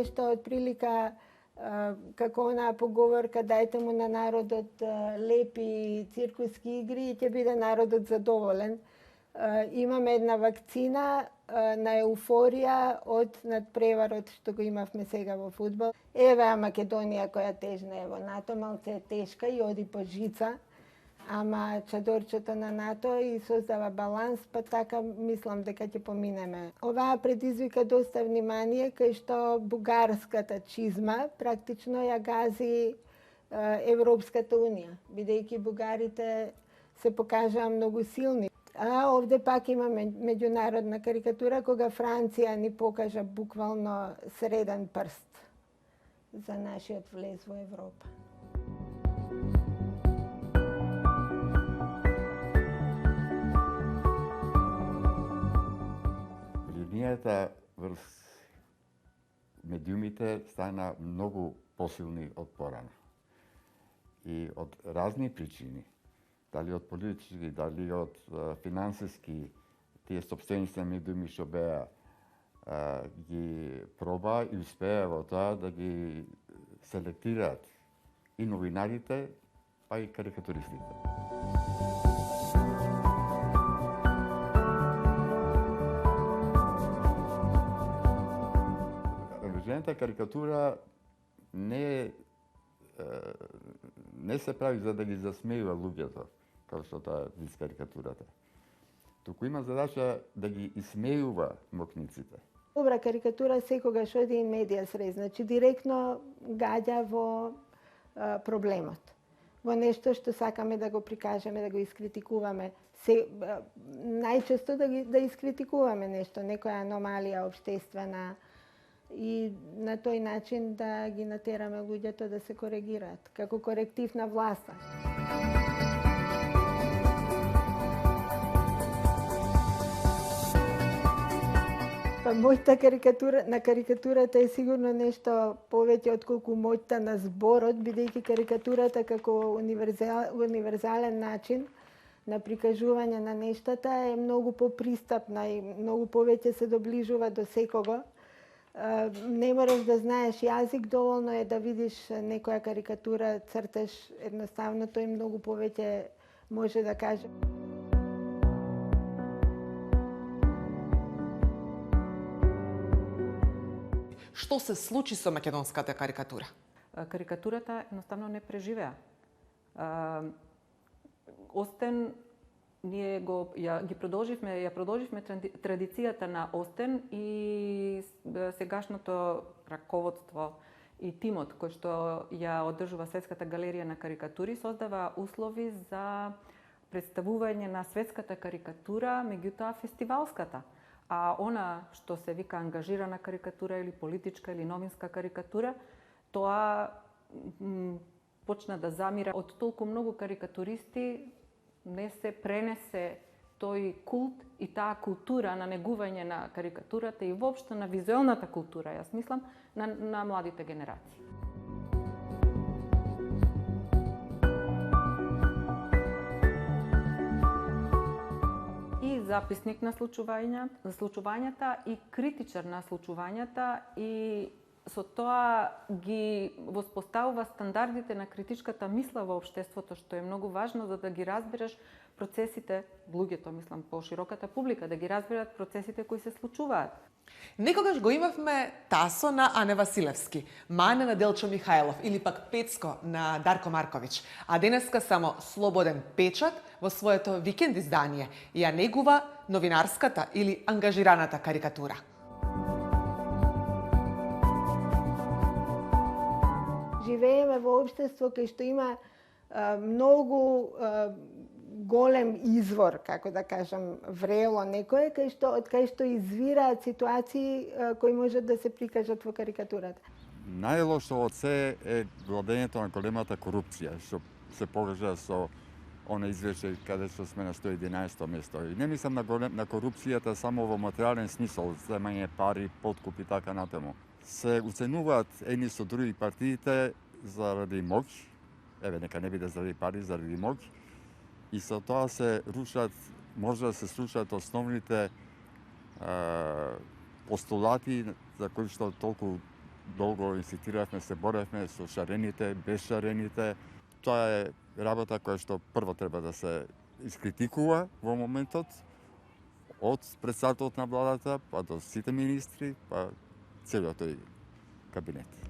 нешто отприлика како онаа поговорка дајте му на народот лепи циркуски игри и ќе биде народот задоволен. Имаме една вакцина на еуфорија од надпреварот што го имавме сега во фудбал. Еве Македонија која тежна во НАТО, малце е тешка и оди по жица, ама чадорчето на НАТО и создава баланс, па така мислам дека ќе поминеме. Оваа предизвика доста внимание, кај што бугарската чизма практично ја гази Европската унија, бидејќи бугарите се покажаа многу силни. А овде пак имаме меѓународна карикатура кога Франција ни покажа буквално среден прст за нашиот влез во Европа. Линијата врз медиумите стана многу посилни од порано. И од разни причини, дали од политички, дали од финансиски, тие сопственици на медиуми што беа ги проба и успеа во тоа да ги селектираат и новинарите, па и карикатуристите. Ангажираната карикатура не се прави за да ги засмејува луѓето, како што тоа виз карикатурата. Туку има задача да ги исмејува мокниците. Добра карикатура секогаш оди in medias res, значи директно гаѓа во проблемот. Во нешто што сакаме да го прикажеме, да го искритикуваме. Најчесто да искритикуваме нешто, некоја аномалија општествена, и на тој начин да ги натераме луѓето да се коригираат, како коректив на власта. Па мојта карикатура на карикатурата е сигурно нешто повеќе отколку мојта на зборот, бидејќи карикатурата како универзален начин на прикажување на нештата е многу попристапна и многу повеќе се доближува до секого. Не мораш да знаеш јазик, доволно е да видиш некоја карикатура, црташ, едноставно тој многу повеќе може да каже. Што се случи со македонската карикатура? Карикатурата едноставно не преживеа. Остен ние ја продолживме традицијата на Остен и сегашното раководство и тимот кој што ја одржува Светската галерија на карикатури создава услови за представување на светската карикатура, меѓутоа фестивалската. А она што се вика ангажирана карикатура или политичка или новинска карикатура, тоа почна да замира од толку многу карикатуристи, не се пренесе тој култ и таа култура на негување на карикатурата и воопшто на визуелната култура, јас мислам, на младите генерации. И записник на случувањата и критичар на случувањата и со тоа ги воспоставува стандардите на критичката мисла во општеството, што е многу важно за да ги разбереш процесите, луѓето, мислам, по широката публика, да ги разберат процесите кои се случуваат. Некогаш го имавме Тасо на Ане Василевски, Мане на Делчо Михајлов или пак Пецко на Дарко Марковиќ, а денеска само Слободен печат во своето викенд издание ја негува новинарската или ангажираната карикатура. Живееме во општество кај што има многу голем извор, како да кажам, врело некое, од кај што извираат ситуации кои можат да се прикажат во карикатурата. Најлошо од се е владењето на големата корупција, што се покажа со она извештај каде што сме на 111 место. И не мислам на корупцијата само во материјален смисол, земање пари, подкуп и така натаму. Се уценуваат едни со други партиите заради моќ, еве нека не биде заради пари, заради моќ, и со тоа се рушат, може да се срушат основните постулати за кои што толку долго инсистиравме, се боревме со шарените, без шарените. Тоа е работа која што прво треба да се искритикува во моментот од председателот на владата, па до сите министри, па целиот тој кабинет.